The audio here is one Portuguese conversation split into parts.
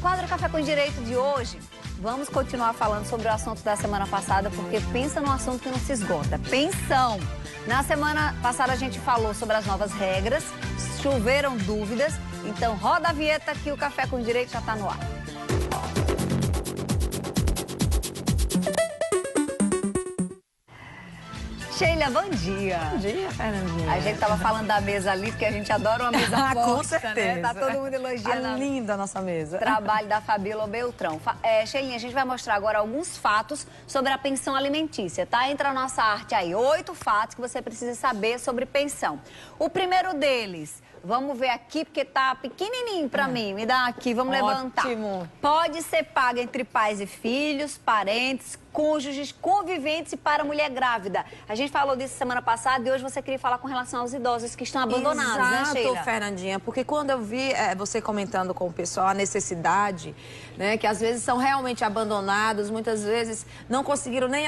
quadro Café com Direito de hoje, vamos continuar falando sobre o assunto da semana passada, porque pensa num assunto que não se esgota. Pensão. Na semana passada a gente falou sobre as novas regras, choveram dúvidas, então roda a vinheta que o Café com Direito já está no ar. Sheila, bom dia. Bom dia, Fernandinha. A gente tava falando da mesa ali, porque a gente adora uma mesa posta, com certeza. né? Tá todo mundo elogiando. Tá linda a nossa mesa. Trabalho da Fabíola Beltrão. Sheilinha, a gente vai mostrar agora alguns fatos sobre a pensão alimentícia, tá? Entra a nossa arte aí, 8 fatos que você precisa saber sobre pensão. O primeiro deles, vamos ver aqui, porque tá pequenininho pra mim. Me dá aqui, vamos levantar. Ótimo. Pode ser paga entre pais e filhos, parentes, cônjuges, conviventes e para mulher grávida. A gente falou disso semana passada e hoje você queria falar com relação aos idosos que estão abandonados, né, Sheila? Exato, Fernandinha, porque quando eu vi você comentando com o pessoal a necessidade, né, que às vezes são realmente abandonados, muitas vezes não conseguiram nem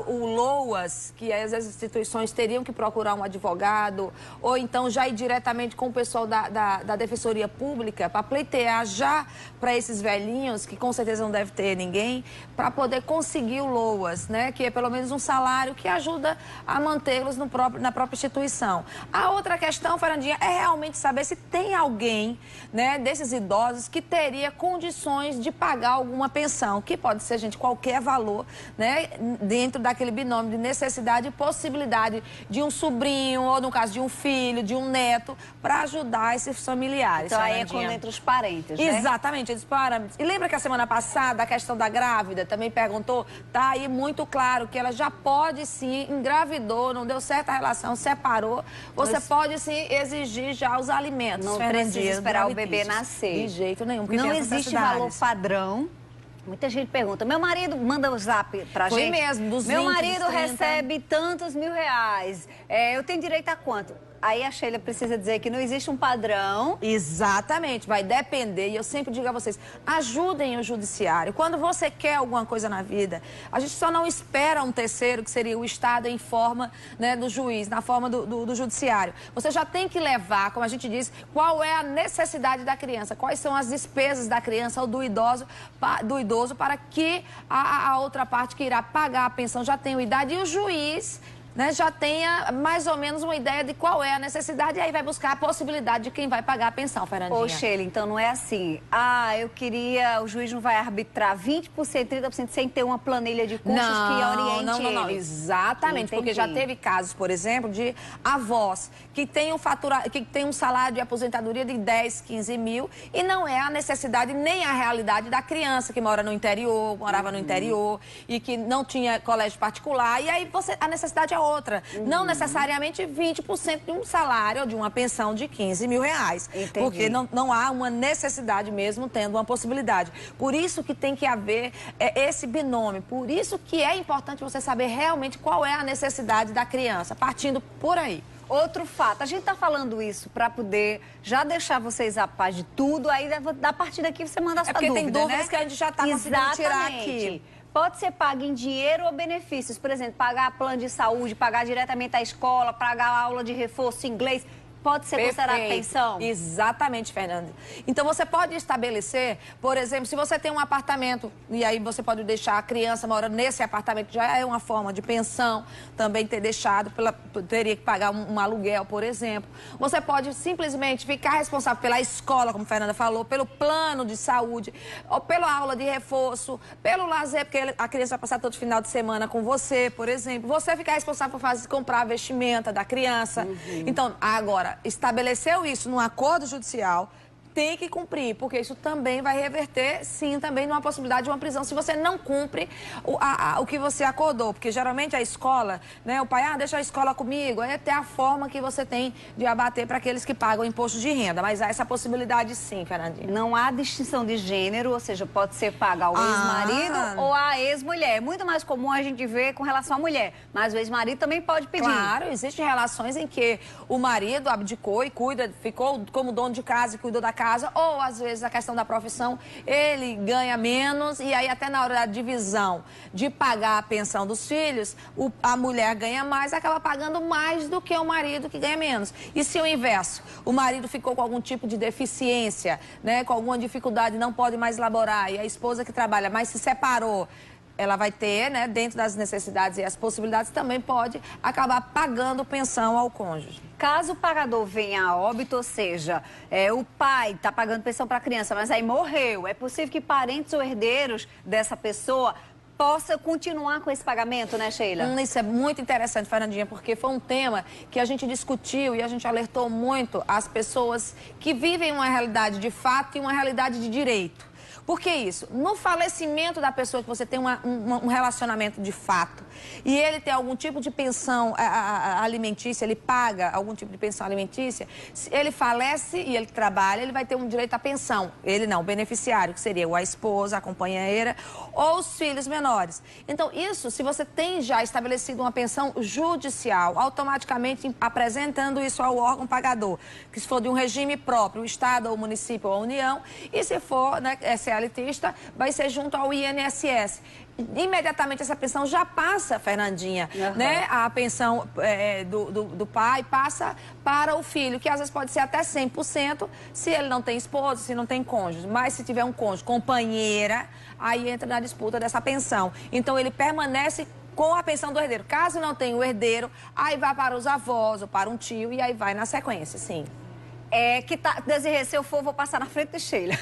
o LOAS, que às vezes as instituições teriam que procurar um advogado, ou então já ir diretamente com o pessoal da Defensoria Pública para pleitear já para esses velhinhos, que com certeza não deve ter ninguém, para poder conseguir o LOAS, né, que é pelo menos um salário que ajuda a mantê-los na própria instituição. A outra questão, Fernandinha, é realmente saber se tem alguém, né, desses idosos que teria condições de pagar alguma pensão, que pode ser, gente, qualquer valor, né, dentro daquele binômio de necessidade e possibilidade de um sobrinho, ou no caso de um filho, de um neto, para ajudar esses familiares. Então aí é quando entra os parentes, né? Exatamente, eles parâmetros. E lembra que a semana passada a questão da grávida também perguntou? Tá aí muito claro que ela já pode sim, engravidou, não deu certa relação, separou, você pode sim exigir já os alimentos. Não precisa esperar o bebê nascer. De jeito nenhum. Não existe valor padrão. Muita gente pergunta, meu marido manda o zap pra gente. Foi mesmo, dos 20, meu marido dos 30. recebe tantos mil reais. Eu tenho direito a quanto? Aí a Sheila precisa dizer que não existe um padrão. Exatamente, vai depender. E eu sempre digo a vocês, ajudem o judiciário. Quando você quer alguma coisa na vida, a gente só não espera um terceiro, que seria o Estado em forma, né, do juiz, na forma do judiciário. Você já tem que levar, como a gente diz, qual é a necessidade da criança, quais são as despesas da criança ou do idoso para que a outra parte que irá pagar a pensão já tenha idade e o juiz, né, já tenha mais ou menos uma ideia de qual é a necessidade e aí vai buscar a possibilidade de quem vai pagar a pensão, Fernandinha. Ô, Sheila, então não é assim. Eu queria, o juiz não vai arbitrar 20%, 30% sem ter uma planilha de custos que oriente Não, eles. exatamente, Entendi. porque já teve casos, por exemplo, de avós que tem um salário de aposentadoria de 10, 15 mil e não é a necessidade nem a realidade da criança que mora no interior, morava no interior e que não tinha colégio particular e aí a necessidade é outra. Não necessariamente 20% de um salário ou de uma pensão de 15 mil reais. Entendi. Porque não há uma necessidade mesmo tendo uma possibilidade. Por isso que tem que haver esse binômio. Por isso que é importante você saber realmente qual é a necessidade da criança, partindo por aí. Outro fato, a gente tá falando isso para poder já deixar vocês a paz de tudo, aí da partir daqui você manda a sua dúvida, porque tem dúvidas, né? que a gente já tá conseguindo tirar aqui. Pode ser pago em dinheiro ou benefícios, por exemplo, pagar plano de saúde, pagar diretamente a escola, pagar a aula de reforço inglês. Pode ser considerado pensão? Exatamente, Fernanda. Então, você pode estabelecer, por exemplo, se você tem um apartamento e aí você pode deixar a criança morando nesse apartamento, já é uma forma de pensão, também ter deixado, teria que pagar um aluguel, por exemplo. Você pode simplesmente ficar responsável pela escola, como a Fernanda falou, pelo plano de saúde, ou pela aula de reforço, pelo lazer, porque a criança vai passar todo final de semana com você, por exemplo. Você ficar responsável por comprar a vestimenta da criança. Então, agora, estabeleceu isso num acordo judicial, tem que cumprir, porque isso também vai reverter, sim, também numa possibilidade de uma prisão, se você não cumpre o que você acordou. Porque geralmente a escola, né, o pai, deixa a escola comigo, é até a forma que você tem de abater para aqueles que pagam imposto de renda. Mas há essa possibilidade, sim, Fernandinha. Não há distinção de gênero, ou seja, pode ser pagar ao ex-marido ou à ex-mulher. É muito mais comum a gente ver com relação à mulher, mas o ex-marido também pode pedir. Claro, existem relações em que o marido abdicou e ficou como dono de casa e cuidou da casa casa, ou às vezes a questão da profissão, ele ganha menos e aí até na hora da divisão de pagar a pensão dos filhos, a mulher ganha mais, acaba pagando mais do que o marido que ganha menos. E se o inverso, o marido ficou com algum tipo de deficiência, né, com alguma dificuldade, não pode mais laborar, e a esposa que trabalha, mas se separou, ela vai ter, né, dentro das necessidades e as possibilidades, também pode acabar pagando pensão ao cônjuge. Caso o pagador venha a óbito, ou seja, o pai está pagando pensão para a criança, mas aí morreu, é possível que parentes ou herdeiros dessa pessoa possa continuar com esse pagamento, né, Sheila? Isso é muito interessante, Fernandinha, porque foi um tema que a gente discutiu e a gente alertou muito as pessoas que vivem uma realidade de fato e uma realidade de direito. Por que isso? No falecimento da pessoa que você tem um relacionamento de fato e ele tem algum tipo de pensão alimentícia, ele paga algum tipo de pensão alimentícia, se ele falece e ele trabalha, ele vai ter um direito à pensão. Ele não, o beneficiário, que seria a esposa, a companheira ou os filhos menores. Então, isso, se você tem já estabelecido uma pensão judicial, automaticamente apresentando isso ao órgão pagador, que se for de um regime próprio, o Estado, ou o município ou a União, e se for, né, CLTista, vai ser junto ao INSS. Imediatamente essa pensão já passa, Fernandinha, né? A pensão do pai passa para o filho, que às vezes pode ser até 100%, se ele não tem esposa, se não tem cônjuge. Mas se tiver um cônjuge, companheira, aí entra na disputa dessa pensão. Então ele permanece com a pensão do herdeiro. Caso não tenha o herdeiro, aí vai para os avós ou para um tio e aí vai na sequência, sim. Desirê, se eu for, vou passar na frente de Sheila.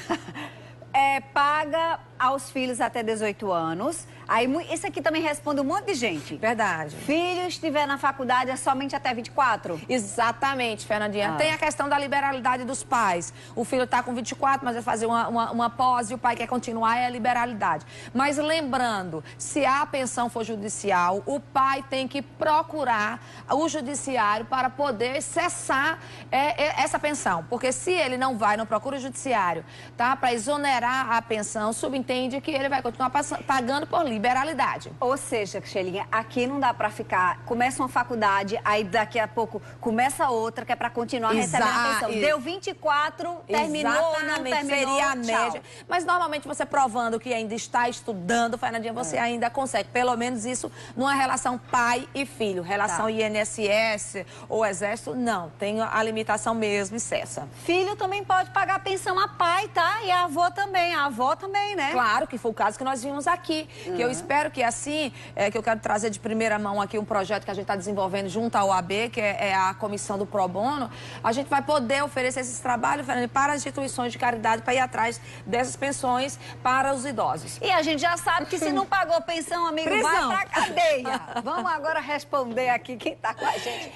Paga aos filhos até 18 anos. Aí, isso aqui também responde um monte de gente. Verdade. Filho estiver na faculdade é somente até 24? Exatamente, Fernandinha. Tem a questão da liberalidade dos pais. O filho está com 24, mas vai fazer uma pós e o pai quer continuar, é a liberalidade. Mas lembrando, se a pensão for judicial, o pai tem que procurar o judiciário para poder cessar essa pensão. Porque se ele não procura o judiciário, tá, para exonerar a pensão, subentende que ele vai continuar pagando por liberalidade. Ou seja, Xelinha, aqui não dá pra ficar, começa uma faculdade, aí daqui a pouco começa outra, que é pra continuar recebendo a pensão. Deu 24, terminou ou não terminou, seria a média. Mas normalmente você provando que ainda está estudando, Fernandinha, você ainda consegue. Pelo menos isso numa relação pai e filho. Relação INSS ou Exército, não. Tem a limitação mesmo e cessa. Filho também pode pagar pensão a pai, tá? E a avó também. A avó também, né? Claro, que foi o caso que nós vimos aqui. Que eu espero que assim, que eu quero trazer de primeira mão aqui um projeto que a gente está desenvolvendo junto ao AB, que é a comissão do Pro Bono, a gente vai poder oferecer esses trabalhos, Fernanda, para as instituições de caridade, para ir atrás dessas pensões para os idosos. E a gente já sabe que se não pagou pensão, amigo, prisão. vai pra cadeia. Vamos agora responder aqui quem tá com a gente.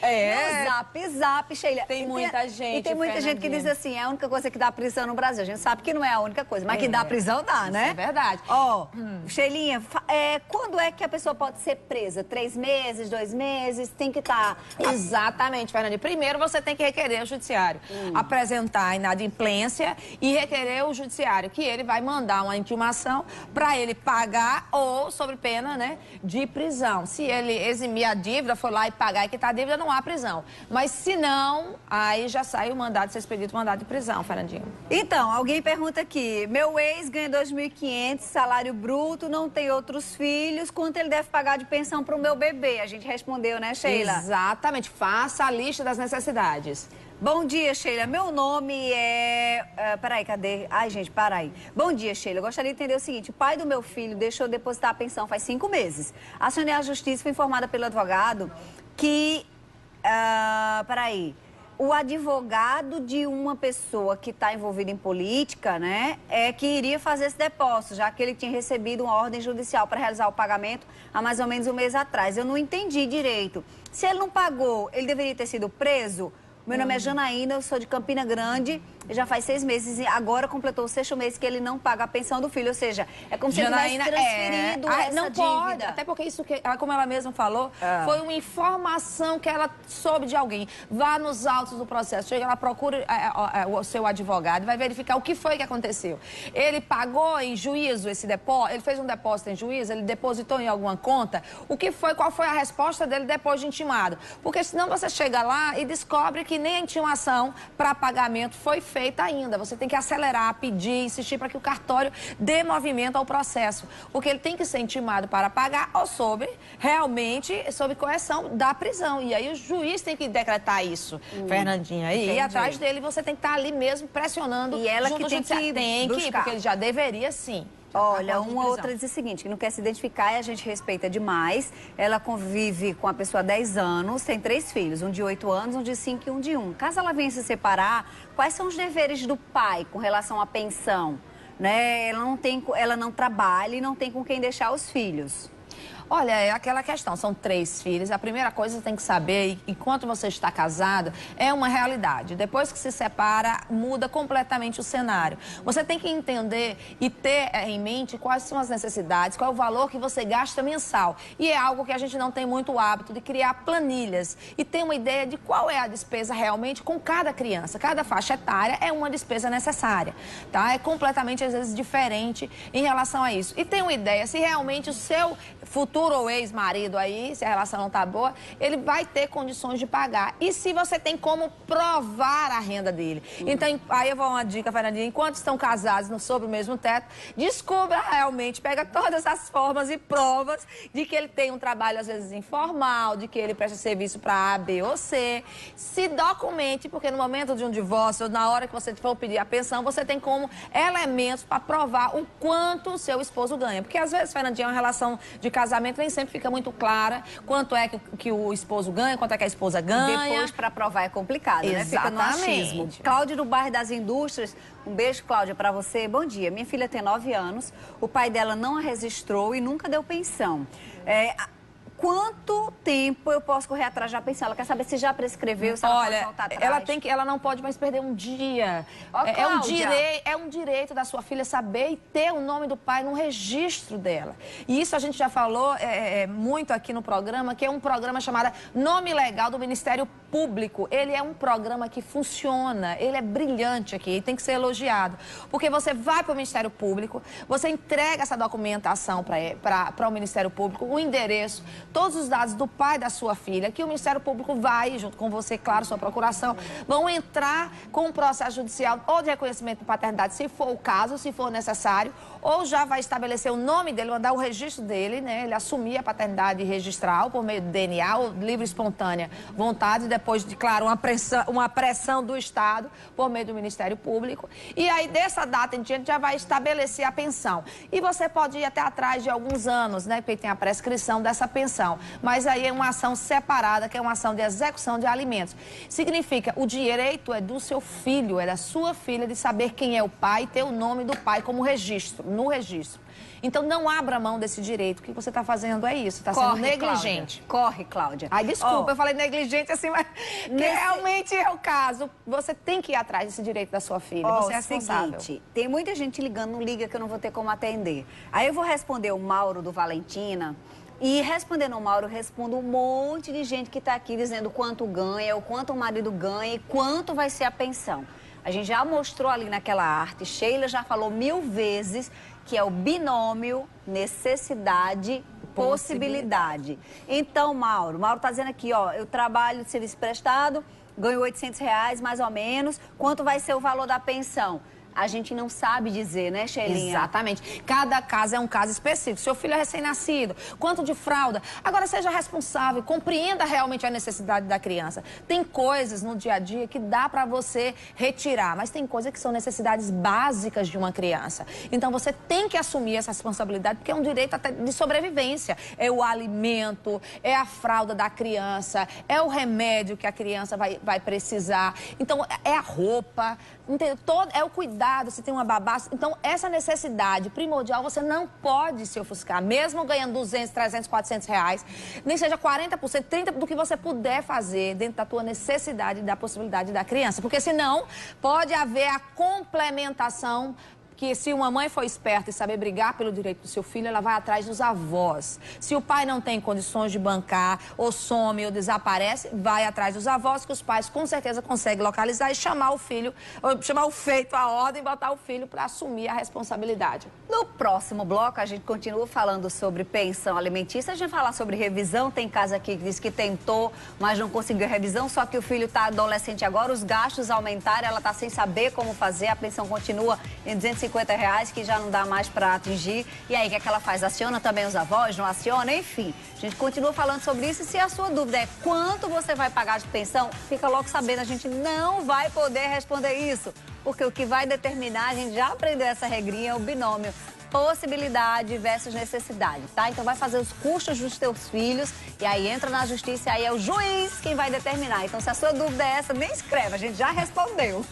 No Zap, Sheila. Tem muita gente, E tem muita gente que diz assim, é a única coisa que dá prisão no Brasil. A gente sabe que não é a única coisa, mas que dá prisão dá, né? Isso é verdade. Sheilinha, quando é que a pessoa pode ser presa? 3 meses, 2 meses? Tem que estar... Exatamente, Fernanda. Primeiro você tem que requerer ao judiciário, apresentar a inadimplência e requerer o judiciário, que ele vai mandar uma intimação para ele pagar ou sob pena, né, de prisão. Se ele eximir a dívida, for lá e pagar e quitar a dívida, não há prisão. Mas se não, aí já sai o mandado, ser expedido o mandado de prisão, Fernandinho. Então, alguém pergunta aqui, meu ex ganha 2.500, salário bruto, não tem outros filhos, quanto ele deve pagar de pensão para o meu bebê? A gente respondeu, né, Sheila? Exatamente, faça a lista das necessidades. Bom dia, Sheila. Meu nome peraí, cadê? Ai, gente, para aí. Bom dia, Sheila. Eu gostaria de entender o seguinte. O pai do meu filho deixou de depositar a pensão faz 5 meses. Acionei a justiça, fui informada pelo advogado que... peraí. O advogado de uma pessoa que está envolvida em política, né, que iria fazer esse depósito, já que ele tinha recebido uma ordem judicial para realizar o pagamento há mais ou menos um mês atrás. Eu não entendi direito. Se ele não pagou, ele deveria ter sido preso? Meu nome é Janaína, eu sou de Campina Grande, já faz 6 meses e agora completou o 6º mês que ele não paga a pensão do filho. Ou seja, é como se ele tivesse transferido essa não dívida. Pode, até porque isso, como ela mesma falou, foi uma informação que ela soube de alguém. Vá nos autos do processo, chega lá, procure o seu advogado, vai verificar o que foi que aconteceu. Ele pagou em juízo esse depósito, ele fez um depósito em juízo, ele depositou em alguma conta, qual foi a resposta dele depois de intimado? Porque senão você chega lá e descobre que nem a intimação para pagamento foi feita feita ainda. Você tem que acelerar, pedir, insistir para que o cartório dê movimento ao processo. Porque ele tem que ser intimado para pagar ou realmente sob coerção da prisão. E aí o juiz tem que decretar isso, Fernandinha. E ir atrás dele, você tem que estar ali mesmo pressionando. E ela que tem que tem que ir, porque ele já deveria sim. Olha, uma outra diz o seguinte, que não quer se identificar e a gente respeita demais. Ela convive com a pessoa há 10 anos, tem 3 filhos, um de 8 anos, um de 5 e um de 1. Caso ela venha se separar, quais são os deveres do pai com relação à pensão? Né? Ela não trabalha e não tem com quem deixar os filhos. Olha, é aquela questão, são 3 filhos. A primeira coisa que você tem que saber, enquanto você está casado, é uma realidade. Depois que se separa, muda completamente o cenário. Você tem que entender e ter em mente quais são as necessidades, qual é o valor que você gasta mensal. E é algo que a gente não tem muito hábito de criar planilhas e ter uma ideia de qual é a despesa realmente com cada criança. Cada faixa etária é uma despesa necessária, tá? É completamente, às vezes, diferente em relação a isso. E tem uma ideia, se realmente o seu futuro ou ex-marido aí, se a relação não tá boa, ele vai ter condições de pagar. E se você tem como provar a renda dele. Então, aí eu vou uma dica, Fernandinha, enquanto estão casados sob o mesmo teto, descubra realmente, pega todas as formas e provas de que ele tem um trabalho, às vezes, informal, de que ele presta serviço para A, B ou C. Se documente, porque no momento de um divórcio, ou na hora que você for pedir a pensão, você tem como elementos para provar o quanto o seu esposo ganha. Porque, às vezes, Fernandinha, uma relação de casamento nem sempre fica muito clara quanto é que o esposo ganha, quanto é que a esposa ganha. Depois, para provar, é complicado, né? Fica no achismo. Cláudia, do bairro das Indústrias. Um beijo, Cláudia, para você. Bom dia. Minha filha tem 9 anos. O pai dela não a registrou e nunca deu pensão. Quanto tempo eu posso correr atrás da pensão? Ela quer saber se já prescreveu, se ela pode voltar atrás. Ela não pode mais perder um dia. É um direito da sua filha saber e ter o nome do pai no registro dela. E isso a gente já falou muito aqui no programa, que é um programa chamado Nome Legal do Ministério Público. Ele é um programa que funciona, ele é brilhante aqui e tem que ser elogiado. Porque você vai para o Ministério Público, você entrega essa documentação para o Ministério Público, o endereço, todos os dados do pai da sua filha, que o Ministério Público vai, junto com você, claro, sua procuração, vão entrar com um processo judicial ou de reconhecimento de paternidade, se for o caso, se for necessário, ou já vai estabelecer o nome dele, mandar o registro dele, né? Ele assumir a paternidade registral por meio do DNA ou livre e espontânea vontade, depois de, claro, uma pressão do Estado por meio do Ministério Público. E aí, dessa data em diante, já vai estabelecer a pensão. E você pode ir até atrás de alguns anos, né? Porque tem a prescrição dessa pensão. Mas aí é uma ação separada, que é uma ação de execução de alimentos. Significa, o direito é do seu filho, é da sua filha, de saber quem é o pai e ter o nome do pai como registro, no registro. Então, não abra mão desse direito. O que você está fazendo é isso, está sendo negligente. Corre, Cláudia. Ai, desculpa, eu falei negligente assim, mas realmente é o caso. Você tem que ir atrás desse direito da sua filha, você é responsável. Seguinte, tem muita gente ligando, não liga que eu não vou ter como atender. Aí eu vou responder o Mauro do Valentina. E respondendo ao Mauro, eu respondo um monte de gente que está aqui dizendo quanto ganha, o quanto o marido ganha e quanto vai ser a pensão. A gente já mostrou ali naquela arte, Sheila já falou 1000 vezes que é o binômio necessidade-possibilidade. Então, Mauro está dizendo aqui, ó, eu trabalho de serviço prestado, ganho R$800 mais ou menos, quanto vai ser o valor da pensão? A gente não sabe dizer, né, Sheilinha? Exatamente. Cada caso é um caso específico. Seu filho é recém-nascido, quanto de fralda. Agora, seja responsável, compreenda realmente a necessidade da criança. Tem coisas no dia a dia que dá para você retirar, mas tem coisas que são necessidades básicas de uma criança. Então, você tem que assumir essa responsabilidade, porque é um direito até de sobrevivência. É o alimento, é a fralda da criança, é o remédio que a criança vai precisar. Então, é a roupa, é o cuidado. Se tem uma babá. Então, essa necessidade primordial, você não pode se ofuscar, mesmo ganhando 200, 300, 400 reais, nem seja 40%, 30% do que você puder fazer dentro da tua necessidade e da possibilidade da criança. Porque senão, pode haver a complementação que se uma mãe for esperta e saber brigar pelo direito do seu filho, ela vai atrás dos avós. Se o pai não tem condições de bancar, ou some ou desaparece, vai atrás dos avós, que os pais com certeza conseguem localizar e chamar o filho, chamar o feito à ordem e botar o filho para assumir a responsabilidade. No próximo bloco, a gente continua falando sobre pensão alimentícia. A gente vai falar sobre revisão. Tem casa aqui que diz que tentou, mas não conseguiu revisão, só que o filho está adolescente agora, os gastos aumentaram, ela está sem saber como fazer, a pensão continua em R$250, que já não dá mais para atingir. E aí, o que é que ela faz? Aciona também os avós? Não aciona? Enfim, a gente continua falando sobre isso. E se a sua dúvida é quanto você vai pagar de pensão, fica logo sabendo, a gente não vai poder responder isso. Porque o que vai determinar, a gente já aprendeu essa regrinha, é o binômio possibilidade versus necessidade, tá? Então vai fazer os custos dos teus filhos e aí entra na justiça e aí é o juiz quem vai determinar. Então se a sua dúvida é essa, nem escreve, a gente já respondeu.